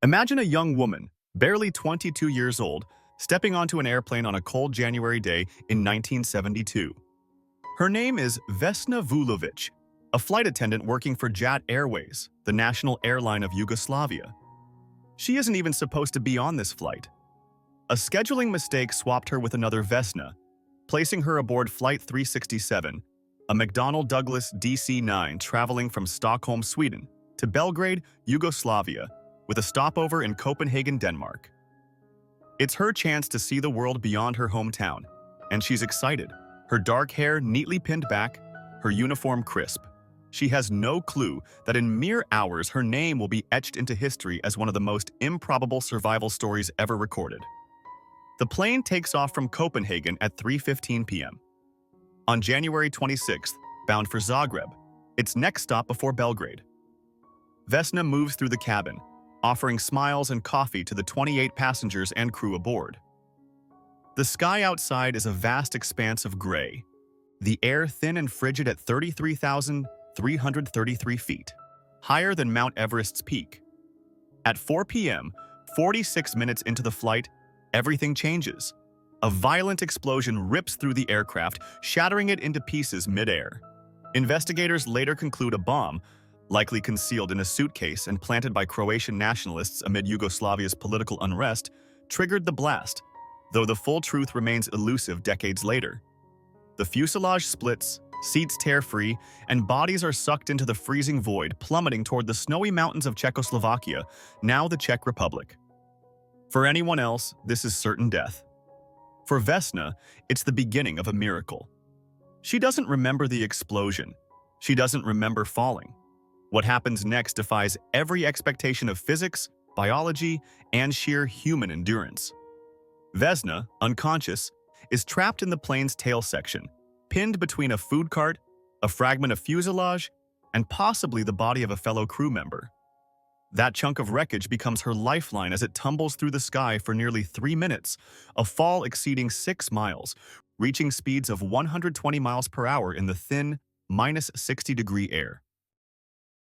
Imagine a young woman, barely 22 years old, stepping onto an airplane on a cold January day in 1972. Her name is Vesna Vulović, a flight attendant working for JAT Airways, the national airline of Yugoslavia. She isn't even supposed to be on this flight. A scheduling mistake swapped her with another Vesna, placing her aboard Flight 367, a McDonnell Douglas DC-9 traveling from Stockholm, Sweden, to Belgrade, Yugoslavia, with a stopover in Copenhagen, Denmark. It's her chance to see the world beyond her hometown, and she's excited. Her dark hair neatly pinned back, her uniform crisp. She has no clue that in mere hours her name will be etched into history as one of the most improbable survival stories ever recorded. The plane takes off from Copenhagen at 3:15 p.m. On January 26th, bound for Zagreb, its next stop before Belgrade. Vesna moves through the cabin, offering smiles and coffee to the 28 passengers and crew aboard. The sky outside is a vast expanse of gray, the air thin and frigid at 33,333 feet, higher than Mount Everest's peak. At 4 p.m., 46 minutes into the flight, everything changes. A violent explosion rips through the aircraft, shattering it into pieces mid-air. Investigators later conclude a bomb, likely concealed in a suitcase and planted by Croatian nationalists amid Yugoslavia's political unrest, triggered the blast, though the full truth remains elusive decades later. The fuselage splits, seats tear free, and bodies are sucked into the freezing void, plummeting toward the snowy mountains of Czechoslovakia, now the Czech Republic. For anyone else, this is certain death. For Vesna, it's the beginning of a miracle. She doesn't remember the explosion. She doesn't remember falling. What happens next defies every expectation of physics, biology, and sheer human endurance. Vesna, unconscious, is trapped in the plane's tail section, pinned between a food cart, a fragment of fuselage, and possibly the body of a fellow crew member. That chunk of wreckage becomes her lifeline as it tumbles through the sky for nearly 3 minutes, a fall exceeding 6 miles, reaching speeds of 120 miles per hour in the thin, -60-degree air.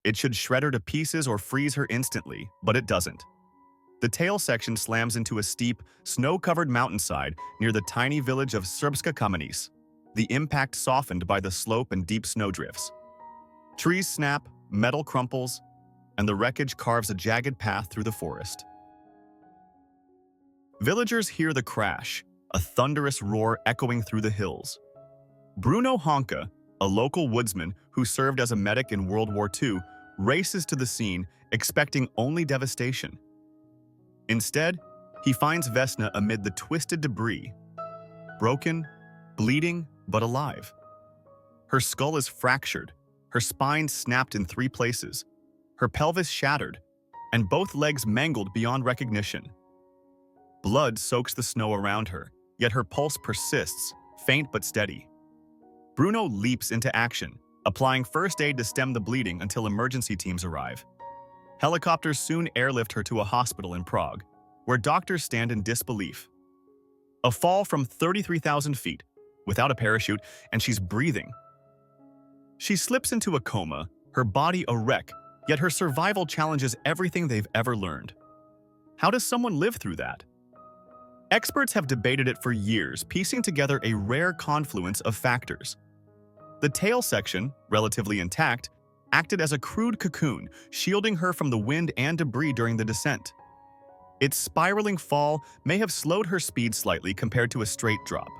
It should shred her to pieces or freeze her instantly, but it doesn't. The tail section slams into a steep, snow-covered mountainside near the tiny village of Srpska Kamenice, the impact softened by the slope and deep snowdrifts. Trees snap, metal crumples, and the wreckage carves a jagged path through the forest. Villagers hear the crash, a thunderous roar echoing through the hills. Bruno Honka, a local woodsman who served as a medic in World War II, races to the scene, expecting only devastation. Instead, he finds Vesna amid the twisted debris, broken, bleeding, but alive. Her skull is fractured, her spine snapped in 3 places, her pelvis shattered, and both legs mangled beyond recognition. Blood soaks the snow around her, yet her pulse persists, faint but steady. Bruno leaps into action, applying first aid to stem the bleeding until emergency teams arrive. Helicopters soon airlift her to a hospital in Prague, where doctors stand in disbelief. A fall from 33,000 feet, without a parachute, and she's breathing. She slips into a coma, her body a wreck, yet her survival challenges everything they've ever learned. How does someone live through that? Experts have debated it for years, piecing together a rare confluence of factors. The tail section, relatively intact, acted as a crude cocoon, shielding her from the wind and debris during the descent. Its spiraling fall may have slowed her speed slightly compared to a straight drop.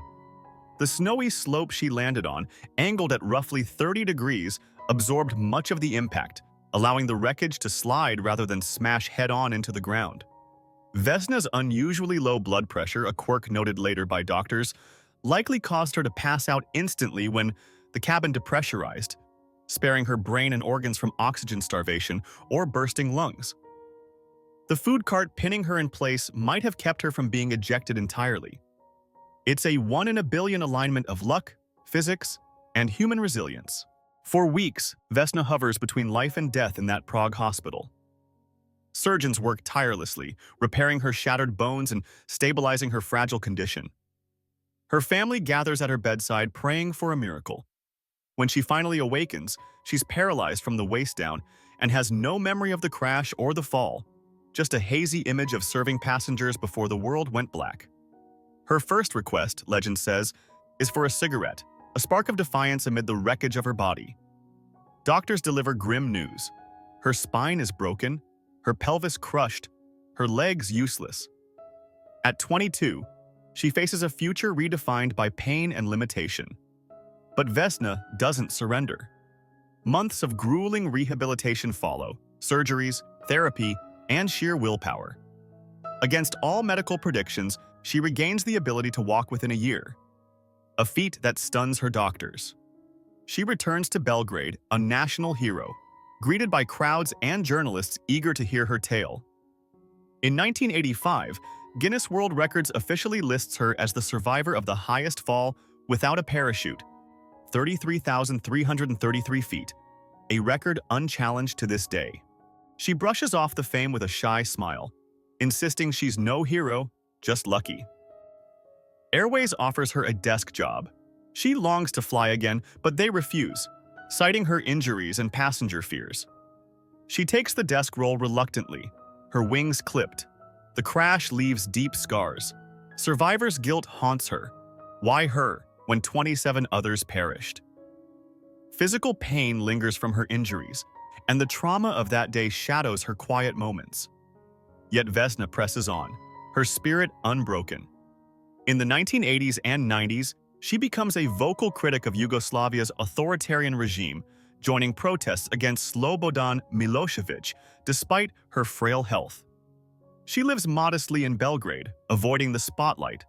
The snowy slope she landed on, angled at roughly 30 degrees, absorbed much of the impact, allowing the wreckage to slide rather than smash head-on into the ground. Vesna's unusually low blood pressure, a quirk noted later by doctors, likely caused her to pass out instantly when the cabin depressurized, sparing her brain and organs from oxygen starvation or bursting lungs. The food cart pinning her in place might have kept her from being ejected entirely. It's a 1 in a billion alignment of luck, physics, and human resilience. For weeks, Vesna hovers between life and death in that Prague hospital. Surgeons work tirelessly, repairing her shattered bones and stabilizing her fragile condition. Her family gathers at her bedside, praying for a miracle. When she finally awakens, she's paralyzed from the waist down and has no memory of the crash or the fall. just a hazy image of serving passengers before the world went black. Her first request, legend says, is for a cigarette, a spark of defiance amid the wreckage of her body. Doctors deliver grim news. Her spine is broken, her pelvis crushed, her legs useless. At 22, she faces a future redefined by pain and limitation. But Vesna doesn't surrender. Months of grueling rehabilitation follow, surgeries, therapy, and sheer willpower. Against all medical predictions, she regains the ability to walk within a year, a feat that stuns her doctors. She returns to Belgrade, a national hero, greeted by crowds and journalists eager to hear her tale. In 1985, Guinness World Records officially lists her as the survivor of the highest fall without a parachute, 33,333 feet, a record unchallenged to this day. She brushes off the fame with a shy smile, insisting she's no hero, just lucky. Airways offers her a desk job. She longs to fly again, but they refuse, citing her injuries and passenger fears. She takes the desk role reluctantly, her wings clipped. The crash leaves deep scars. Survivor's guilt haunts her. Why her, when 27 others perished? Physical pain lingers from her injuries, and the trauma of that day shadows her quiet moments. Yet Vesna presses on, her spirit unbroken. In the 1980s and 90s, she becomes a vocal critic of Yugoslavia's authoritarian regime, joining protests against Slobodan Milošević despite her frail health. She lives modestly in Belgrade, avoiding the spotlight,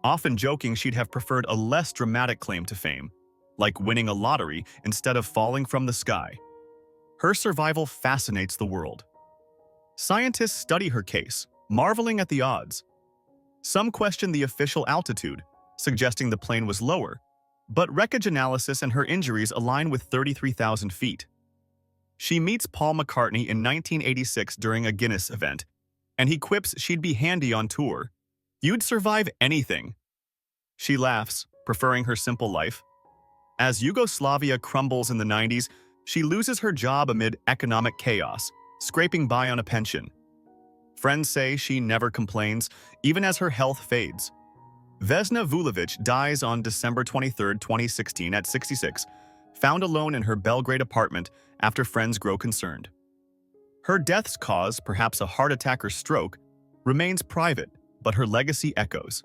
often joking she'd have preferred a less dramatic claim to fame, like winning a lottery instead of falling from the sky. Her survival fascinates the world. Scientists study her case, marveling at the odds. Some question the official altitude, suggesting the plane was lower, but wreckage analysis and her injuries align with 33,000 feet. She meets Paul McCartney in 1986 during a Guinness event, and he quips she'd be handy on tour. You'd survive anything. She laughs, preferring her simple life. As Yugoslavia crumbles in the 90s, she loses her job amid economic chaos, scraping by on a pension. Friends say she never complains, even as her health fades. Vesna Vulović dies on December 23, 2016 at 66, found alone in her Belgrade apartment after friends grow concerned. Her death's cause, perhaps a heart attack or stroke, remains private, but her legacy echoes.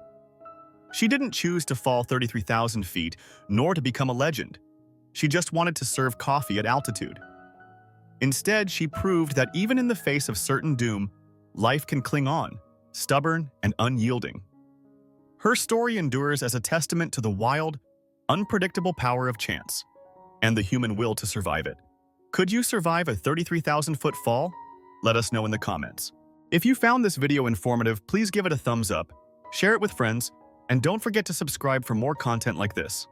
She didn't choose to fall 33,000 feet, nor to become a legend. She just wanted to serve coffee at altitude. Instead, she proved that even in the face of certain doom, life can cling on, stubborn and unyielding. Her story endures as a testament to the wild, unpredictable power of chance and the human will to survive it. Could you survive a 33,000-foot fall? Let us know in the comments. If you found this video informative, please give it a thumbs up, share it with friends, and don't forget to subscribe for more content like this.